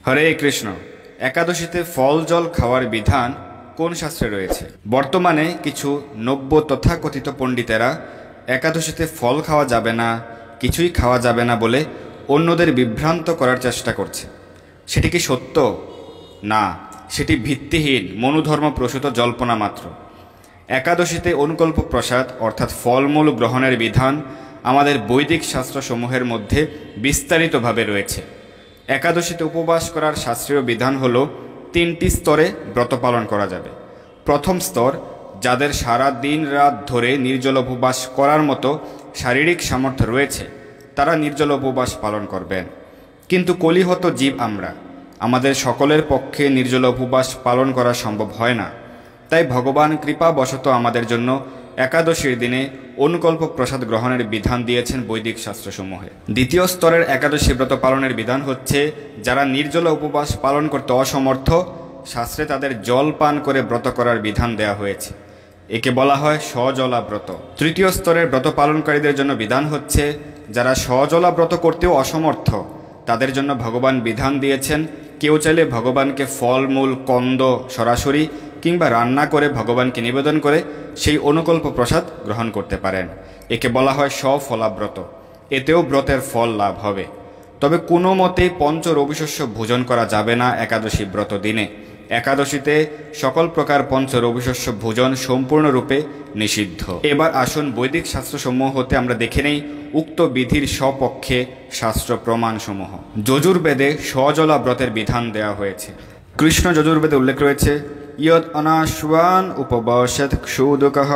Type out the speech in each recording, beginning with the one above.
হরে কৃষ্ণ। একাদশীতে ফল জল খাওয়ার বিধান কোন শাস্ত্রে রয়েছে? বর্তমানে কিছু নব্য তথাকথিত পণ্ডিতেরা একাদশীতে ফল খাওয়া যাবে না, কিছুই খাওয়া যাবে না বলে অন্যদের বিভ্রান্ত করার চেষ্টা করছে। সেটি কি সত্য? না, সেটি ভিত্তিহীন মনুধর্ম প্রসূত জল্পনা মাত্র। একাদশীতে অনুকল্প প্রসাদ অর্থাৎ ফলমূল গ্রহণের বিধান আমাদের বৈদিক শাস্ত্রসমূহের মধ্যে বিস্তারিতভাবে রয়েছে। একাদশীতে উপবাস করার শাস্ত্রীয় বিধান হল 3টি স্তরে ব্রত পালন করা যাবে। প্রথম স্তর, যাদের সারা দিন রাত ধরে নির্জল উপবাস করার মতো শারীরিক সামর্থ্য রয়েছে তারা নির্জল উপবাস পালন করবেন। কিন্তু কলিহত জীব আমরা, আমাদের সকলের পক্ষে নির্জল উপবাস পালন করা সম্ভব হয় না। তাই ভগবান কৃপাবশত আমাদের জন্য একাদশীর দিনে অনুকল্প প্রসাদ গ্রহণের বিধান দিয়েছেন বৈদিক শাস্ত্রসমূহে। দ্বিতীয় স্তরের একাদশী ব্রত পালনের বিধান হচ্ছে যারা নির্জল উপবাস পালন করতে অসমর্থ, শাস্ত্রে তাদের জল পান করে ব্রত করার বিধান দেয়া হয়েছে। একে বলা হয় সজলা ব্রত। তৃতীয় স্তরের ব্রত পালনকারীদের জন্য বিধান হচ্ছে যারা সজলা ব্রত করতেও অসমর্থ, তাদের জন্য ভগবান বিধান দিয়েছেন কেউ চাইলে ভগবানকে ফলমূল কন্দ সরাসরি কিংবা রান্না করে ভগবানকে নিবেদন করে সেই অনুকল্প প্রসাদ গ্রহণ করতে পারেন। একে বলা হয় সফলাব্রত। এতেও ব্রতের ফল লাভ হবে। তবে কোনো মতেই পঞ্চ রবিশস্য ভোজন করা যাবে না একাদশী ব্রত দিনে। একাদশীতে সকল প্রকার পঞ্চ রবিশস্য ভোজন সম্পূর্ণরূপে নিষিদ্ধ। এবার আসুন বৈদিক শাস্ত্রসমূহ হতে আমরা দেখে নেই উক্ত বিধির স্বপক্ষে শাস্ত্র প্রমাণসমূহ। যজুর্বেদে সজলা ব্রতের বিধান দেওয়া হয়েছে। কৃষ্ণ যজুর্বেদে উল্লেখ রয়েছে ইয়দ অনাশ্বান উপবাসেত ক্ষুদকঃ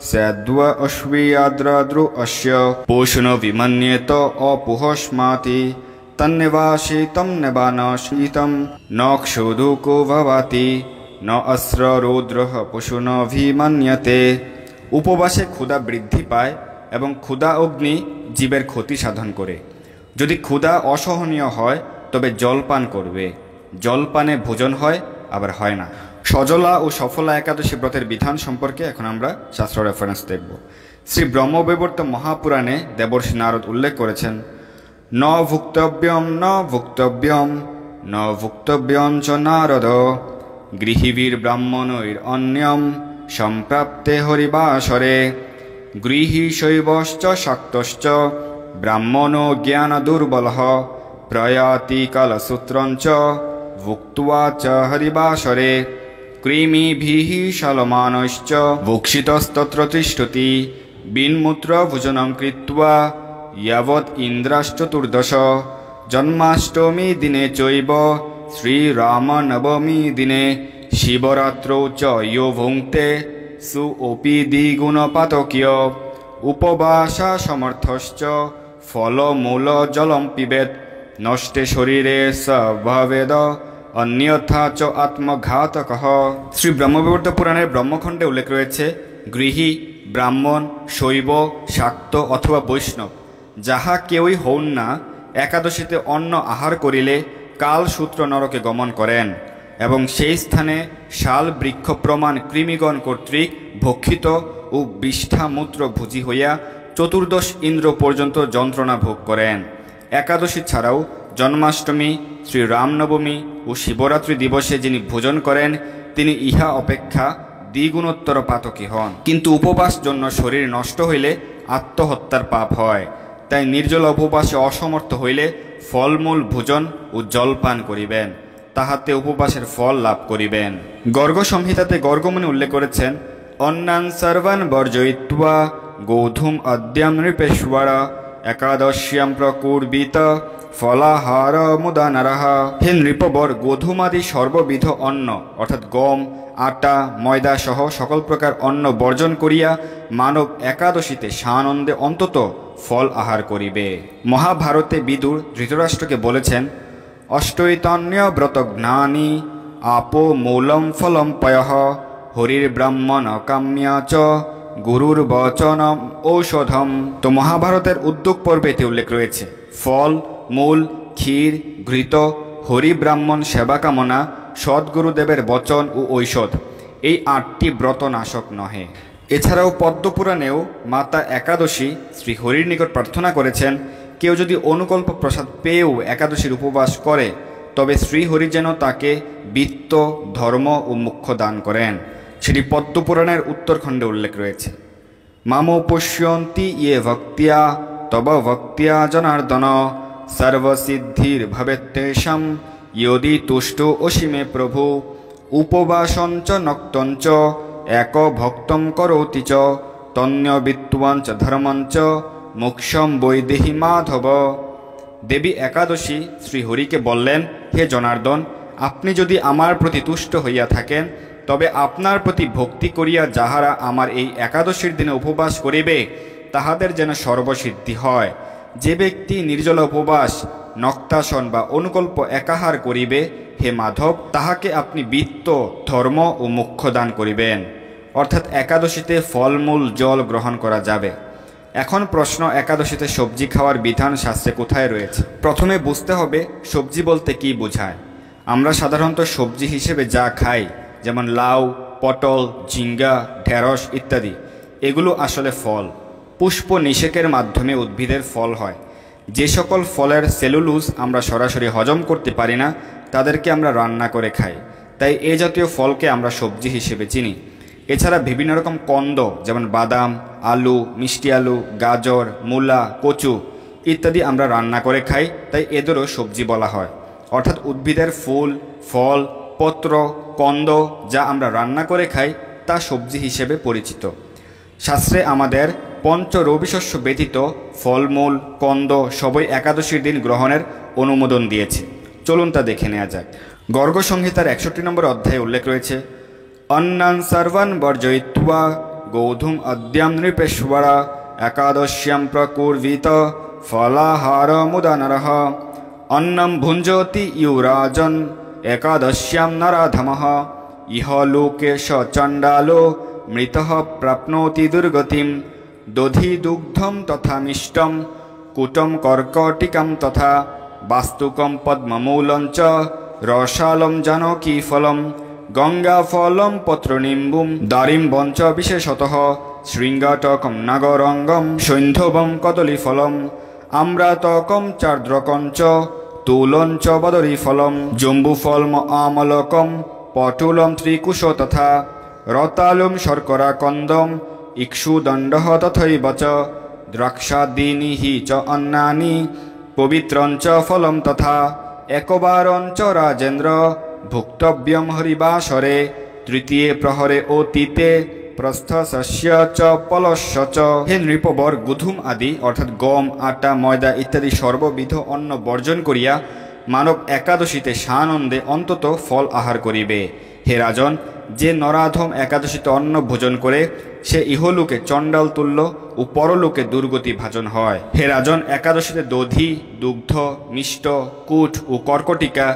স্যাদ্বা অশ্বিয়াদ্রাদ্রু অস্য পোষণ বিমন্যেত অপুহস্মাতি তন্নিবাসিতম নিবানশীতম ন ক্ষুদুকো ভবাতি ন অস্র রৌদ্রঃ পশুনভিমন্যতে। উপবাসে ক্ষুধা বৃদ্ধি পায় এবং ক্ষুধা অগ্নি জীবের ক্ষতি সাধন করে। যদি ক্ষুধা অসহনীয় হয় তবে জলপান করবে। জলপানে ভোজন হয়, আবার হয় না। সজলা ও সফলা একাদশী ব্রতের বিধান সম্পর্কে এখন আমরা শাস্ত্র রেফারেন্স দেখব। শ্রী ব্রহ্মবৈবর্ত মহাপুরাণে দেবর্ষি নারদ উল্লেখ করেছেন ন ভুক্তব্যম ন ভুক্তব্যম ন ভুক্তব্যম চ নারদ গৃহীবীর ব্রাহ্মণৈর অন্যম সম্প্রাপ্তে হরিবাসরে গৃহী শৈবশ্চ শাক্তশ্চ ব্রাহ্মণো জ্ঞান দুর্বলঃ প্রয়াতি কালসূত্রঞ্চ ভুক্ত্বা চ হরিবাসরে কৃমিভিঃ শালমানশ্চ ভুক্ষিতস্তত্র তিষ্ঠতি বিন্মূত্র ভোজনং কৃত্বা यावत् इन्द्राश्चतुर्दश जन्माष्टमी दिने चैव श्रीरामनवमी दिने शिवरात्रौ च यो भुङ्क्ते सुओपि द्विगुणपातक्य उपवाससमर्थश्च फलमूलजलं पिबेत् नष्टे शरीरे स भवेद अन्यथा च आत्मघातकः। श्री ब्रह्मबैवर्त पुराणের ব্রহ্মখণ্ডে উল্লেখ রয়েছে গৃহী, ব্রাহ্মণ, শৈব, শাক্ত অথবা বৈষ্ণব যাহা কেউই হউন না একাদশীতে অন্ন আহার করিলে কালসূত্র নরকে গমন করেন এবং সেই স্থানে শাল বৃক্ষ প্রমাণ কৃমিগণ কর্তৃক ভক্ষিত ও বিষ্ঠামূত্র ভুজি হইয়া চতুর্দশ ইন্দ্র পর্যন্ত যন্ত্রণা ভোগ করেন। একাদশী ছাড়াও জন্মাষ্টমী, শ্রীরামনবমী ও শিবরাত্রি দিবসে যিনি ভোজন করেন তিনি ইহা অপেক্ষা দ্বিগুণোত্তর পাতকী হন। কিন্তু উপবাস জন্য শরীর নষ্ট হইলে আত্মহত্যার পাপ হয়। তাই নির্জল উপবাসে অসমর্থ হইলে ফলমূল ভোজন ও জলপান করিবেন, তাহাতে উপবাসের ফল লাভ করিবেন। গর্গ সংহিতাতে গর্গমুনি উল্লেখ করেছেন অন্নান সর্বান বর্জয়িত্বা গোধূম অদ্যাম নৃপেশ্বর একাদশ্যাম প্রকুর্বিত ফলাহার মুদা নরঃ। হে নৃপবর, গোধূমাদি সর্ববিধ অন্ন অর্থাৎ গম, আটা, ময়দা সহ সকল প্রকার অন্ন বর্জন করিয়া মানব একাদশীতে সানন্দে অন্তত ফল আহার করিবে। মহাভারতে বিদুর ধৃতরাষ্ট্রকে বলেছেন অষ্টৈতন্য ব্রত জ্ঞানী আপো মূলম ফলম পয়ঃ হরির ব্রাহ্মণ কাম্যা চ গুরুর বচনম ঔষধম। তো মহাভারতের উদ্যোগ পর্বেতে উল্লেখ রয়েছে ফল, মূল, ক্ষীর, ঘৃত, হরি ব্রাহ্মণ সেবা কামনা, সদ্গুরুদেবের বচন ও ঔষধ, এই 8টি ব্রত নাশক নহে। এছাড়াও পদ্মপুরাণেও মাতা একাদশী শ্রীহরির নিকট প্রার্থনা করেছেন কেউ যদি অনুকল্প প্রসাদ পেয়েও একাদশীর উপবাস করে তবে শ্রীহরি যেন তাকে বিত্ত, ধর্ম ও মোক্ষ দান করেন। সেটি পদ্মপুরাণের উত্তরখণ্ডে উল্লেখ রয়েছে। মামোপশ্যন্তি ইয়ে ভক্তিয়া তব ভক্তিয়া জনার্দন সর্বসিদ্ধির ভবেত্তেষাম ইয়দি তুষ্ট অসীমে প্রভু উপবাসঞ্চ নক্তঞ্চ এক ভক্তম করোতি চ তন্যবিত্বাঞ্চ ধর্মঞ্চ মোক্ষম বৈদেহী মাধব। দেবী একাদশী শ্রীহরিকে বললেন, হে জনার্দন, আপনি যদি আমার প্রতি তুষ্ট হইয়া থাকেন, তবে আপনার প্রতি ভক্তি করিয়া যাহারা আমার এই একাদশীর দিনে উপবাস করিবে তাহাদের যেন সর্বসিদ্ধি হয়। যে ব্যক্তি নির্জলা উপবাস, নক্তাসন বা অনুকল্প একাহার করিবে, হে মাধব, তাহাকে আপনি বিত্ত, ধর্ম ও মোক্ষ দান করিবেন। অর্থাৎ একাদশীতে ফলমূল, জল গ্রহণ করা যাবে। এখন প্রশ্ন, একাদশীতে সবজি খাওয়ার বিধান শাস্ত্রে কোথায় রয়েছে? প্রথমে বুঝতে হবে সবজি বলতে কি বোঝায়। আমরা সাধারণত সবজি হিসেবে যা খাই, যেমন লাউ, পটল, ঝিঙ্গা, ঢেঁড়স ইত্যাদি, এগুলো আসলে ফল। পুষ্প নিষেকের মাধ্যমে উদ্ভিদের ফল হয়। যে সকল ফলের সেলুলোজ আমরা সরাসরি হজম করতে পারি না, তাদেরকে আমরা রান্না করে খাই। তাই এ জাতীয় ফলকে আমরা সবজি হিসেবে চিনি। এছাড়া বিভিন্ন রকম কন্দ, যেমন বাদাম, আলু, মিষ্টি আলু, গাজর, মূলা, কচু ইত্যাদি আমরা রান্না করে খাই, তাই এদেরও সবজি বলা হয়। অর্থাৎ উদ্ভিদের ফুল, ফল, পত্র, কন্দ যা আমরা রান্না করে খাই তা সবজি হিসেবে পরিচিত। শাস্ত্রে আমাদের পঞ্চ রবিশস্য ব্যতীত ফলমূল, কন্দ সবই একাদশীর দিন গ্রহণের অনুমোদন দিয়েছে। চলুন তা দেখে নেওয়া যাক। গর্গ সংহিতার 61 নম্বর অধ্যায়ে উল্লেখ রয়েছে, অন্নান সর্বান বর্জয়িত্বা গৌধুম অদ্যাম নৃপেশ্বরা একাদশ্যাম প্রকুর্বিত ফলাহার মুদানরহ অন্নম ভুঞ্জতি ইউরাজন একাদশ্যাম নরাধমঃ ইহ লোকে স চণ্ডালো মৃতঃ প্রাপ্নোতি দুর্গতিম দধি দুগ্ধম তথা মিষ্টম কুটম কর্কটিকম তথা বাস্তুকম পদ্মমূলম চ রসালম জানকী ফলম গঙ্গা ফলম পত্রনিম্বুম দারিম্বম চ বিশেষতঃ শৃঙ্গাটকম নাগরঙ্গম সৈন্ধবম কদলীফলম আম্রাতকম চার্দ্রকম চ তুলম চ বদরীফলম জম্বুফলম আমলকম পটুলম ত্রিকুশ তথা রতালুম শর্করা কন্দম ইক্ষুদণ্ডঃ তথৈব চ দ্রাক্ষাদীনি হি চ অন্নানি পবিত্রং চ ফলম তথা একবারং চ রাজেন্দ্র ভুক্তব্যম হরিবাসরে তৃতীয় প্রহরে অতীতে প্রস্থশস্য চ পলস্য চ। হে নৃপবর, গুধুম আদি অর্থাৎ গম, আটা, ময়দা ইত্যাদি সর্ববিধ অন্ন বর্জন করিয়া মানব একাদশীতে সানন্দে অন্তত ফল আহার করিবে। হে রাজন, যে নরাধম একাদশীতে অন্ন ভোজন করে সে ইহলোকে চণ্ডাল তুল্য ও পরলোকে দুর্গতি ভাজন হয়। হে রাজন, একাদশীতে দধি, দুগ্ধ, মিষ্ট, কুট ও কর্কটিকা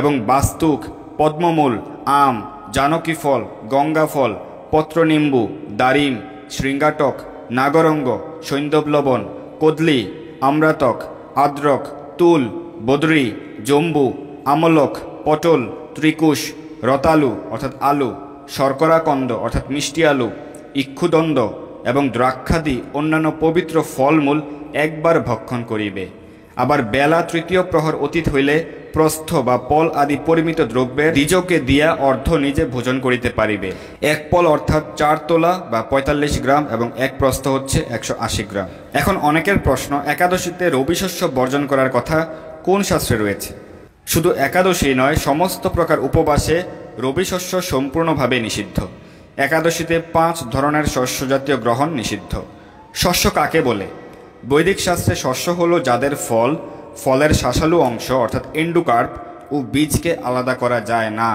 এবং বাস্তুক, পদ্মমূল, আম, জানকী ফল, গঙ্গা ফল, পত্রনিম্বু, দারিম, শৃঙ্গাটক, নাগরঙ্গ, সৈন্দবলবণ, কদলি, আম্রাতক, আদ্রক, তুল, বদরি, জম্বু, আমলক, পটল, ত্রিকুশ, রতালু অর্থাৎ আলু, শর্করাকন্দ অর্থাৎ মিষ্টি আলু, ইক্ষুদণ্ড এবং দ্রাক্ষাদি অন্যান্য পবিত্র ফলমূল একবার ভক্ষণ করিবে। আবার বেলা তৃতীয় প্রহর অতীত হইলে প্রস্থ বা পল আদি পরিমিত দ্রব্যের দ্বিজকে দিয়া অর্ধ নিজে ভোজন করিতে পারিবে। এক পল অর্থাৎ 4 তোলা বা 45 গ্রাম এবং এক প্রস্থ হচ্ছে 180 গ্রাম। এখন অনেকের প্রশ্ন, একাদশীতে রবিশস্য বর্জন করার কথা কোন শাস্ত্রে রয়েছে? শুধু একাদশী নয়, সমস্ত প্রকার উপবাসে রবিশস্য সম্পূর্ণভাবে নিষিদ্ধ। একাদশীতে 5 ধরনের শস্য জাতীয় গ্রহণ নিষিদ্ধ। শস্য কাকে বলে? বৈদিক শাস্ত্রে শস্য হলো যাদের ফল, ফলের শাসালু অংশ অর্থাৎ এন্ডোকার্প ও বীজকে আলাদা করা যায় না,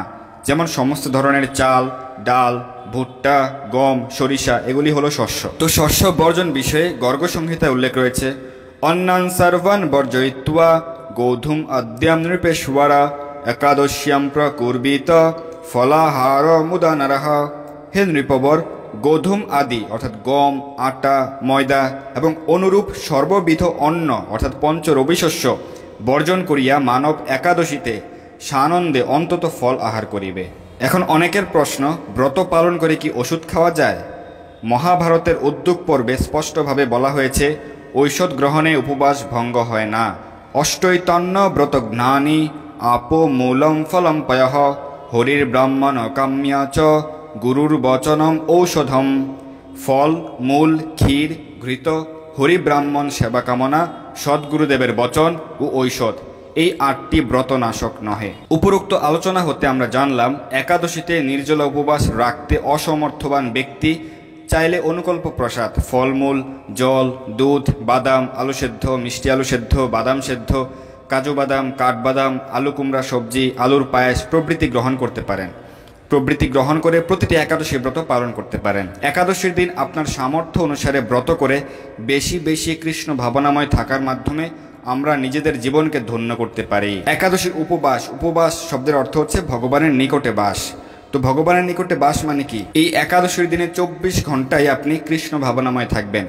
যেমন সমস্ত ধরনের চাল, ডাল, ভুট্টা, গম, সরিষা এগুলি হলো শস্য। তো শস্য বর্জন বিষয়ে গর্গ সংহিতায় উল্লেখ রয়েছে, অন্নান সর্বান বর্জয়িত্বা গৌধুম অদ্যাম নৃপেশ্বরা একাদশ্যাম প্রকুর্বিত ফলাহার মুদানরহ। হে নৃপবর, গোধূম আদি অর্থাৎ গম, আটা, ময়দা এবং অনুরূপ সর্ববিধ অন্ন অর্থাৎ পঞ্চ রবিশস্য বর্জন করিয়া মানব একাদশীতে সানন্দে অন্তত ফল আহার করিবে। এখন অনেকের প্রশ্ন, ব্রত পালন করে কি ওষুধ খাওয়া যায়? মহাভারতের উদ্যোগ পর্বে স্পষ্টভাবে বলা হয়েছে, ঔষধ গ্রহণে উপবাস ভঙ্গ হয় না। অষ্টৈতন্য ব্রত জ্ঞানী আপো মূলম ফলম পয়ঃ হরির ব্রাহ্মণ কাম্য চ গুরুর বচনম ঔষধম। ফল, মূল, ক্ষীর, ঘৃত, হরিব্রাহ্মণ সেবা কামনা, সদ্গুরুদেবের বচন ও ঔষধ, এই 8টি ব্রতনাশক নহে। উপরোক্ত আলোচনা হতে আমরা জানলাম, একাদশীতে নির্জলা উপবাস রাখতে অসমর্থবান ব্যক্তি চাইলে অনুকল্প প্রসাদ, ফলমূল, জল, দুধ, বাদাম, আলু সেদ্ধ, মিষ্টি আলু সেদ্ধ, বাদাম সেদ্ধ, কাজু বাদাম, কাঠবাদাম, আলু কুমড়া সবজি, আলুর পায়েস প্রভৃতি গ্রহণ করতে পারেন। প্রভৃতি গ্রহণ করে প্রতিটি একাদশী ব্রত পালন করতে পারেন। একাদশীর দিন আপনার সামর্থ্য অনুসারে ব্রত করে বেশি বেশি কৃষ্ণ ভাবনাময় থাকার মাধ্যমে আমরা নিজেদের জীবনকে ধন্য করতে পারি। একাদশীর উপবাস, উপবাস শব্দের অর্থ হচ্ছে ভগবানের নিকটে বাস। তো ভগবানের নিকটে বাস মানে কি? এই একাদশীর দিনে 24 ঘন্টায় আপনি কৃষ্ণ ভাবনাময় থাকবেন,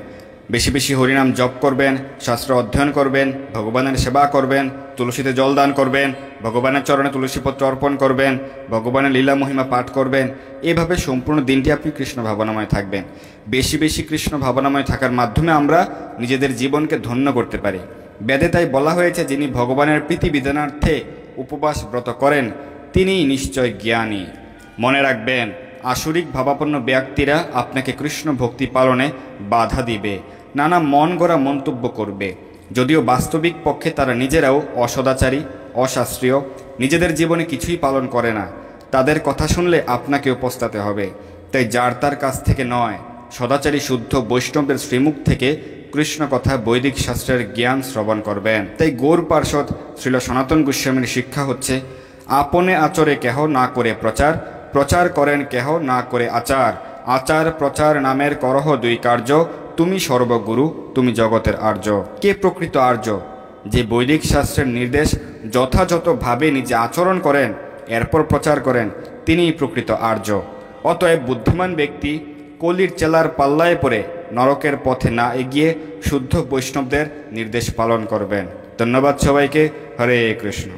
বেশি বেশি হরিনাম জপ করবেন, শাস্ত্র অধ্যয়ন করবেন, ভগবানের সেবা করবেন, তুলসীতে জল দান করবেন, ভগবানের চরণে তুলসীপত্র অর্পণ করবেন, ভগবানের লীলা মহিমা পাঠ করবেন। এভাবে সম্পূর্ণ দিনটি আপনি কৃষ্ণ ভাবনাময় থাকবেন। বেশি বেশি কৃষ্ণ ভাবনাময় থাকার মাধ্যমে আমরা নিজেদের জীবনকে ধন্য করতে পারি। বেদে তাই বলা হয়েছে, যিনি ভগবানের প্রীতি বিধানার্থে উপবাস ব্রত করেন তিনিই নিশ্চয় জ্ঞানী। মনে রাখবেন, আসরিক ভাবাপন্ন ব্যক্তিরা আপনাকে কৃষ্ণ ভক্তি পালনে বাধা দিবে, নানা মন গড়া মন্তব্য করবে, যদিও বাস্তবিক পক্ষে তারা নিজেরাও অসদাচারী, অশাস্ত্রীয়, নিজেদের জীবনে কিছুই পালন করে না। তাদের কথা শুনলে আপনাকেও পস্তাতে হবে। তাই যার তার কাছ থেকে নয়, সদাচারী শুদ্ধ বৈষ্ণবদের শ্রীমুখ থেকে কৃষ্ণ কথা, বৈদিক শাস্ত্রের জ্ঞান শ্রবণ করবেন। তাই গৌর পার্ষদ শ্রীল সনাতন গোস্বামীর শিক্ষা হচ্ছে, আপনে আচরে কেহ না করে প্রচার, প্রচার করেন কেহ না করে আচার, আচার প্রচার নামের করহ 2 কার্য, তুমি সর্বগুরু তুমি জগতের আর্য। কে প্রকৃত আর্য? যে বৈদিক শাস্ত্রের নির্দেশ যথাযথভাবে নিজে আচরণ করেন, এরপর প্রচার করেন, তিনিই প্রকৃত আর্য। অতএব বুদ্ধিমান ব্যক্তি কলির চেলার পাল্লায় পড়ে নরকের পথে না এগিয়ে শুদ্ধ বৈষ্ণবদের নির্দেশ পালন করবেন। ধন্যবাদ সবাইকে। হরে কৃষ্ণ।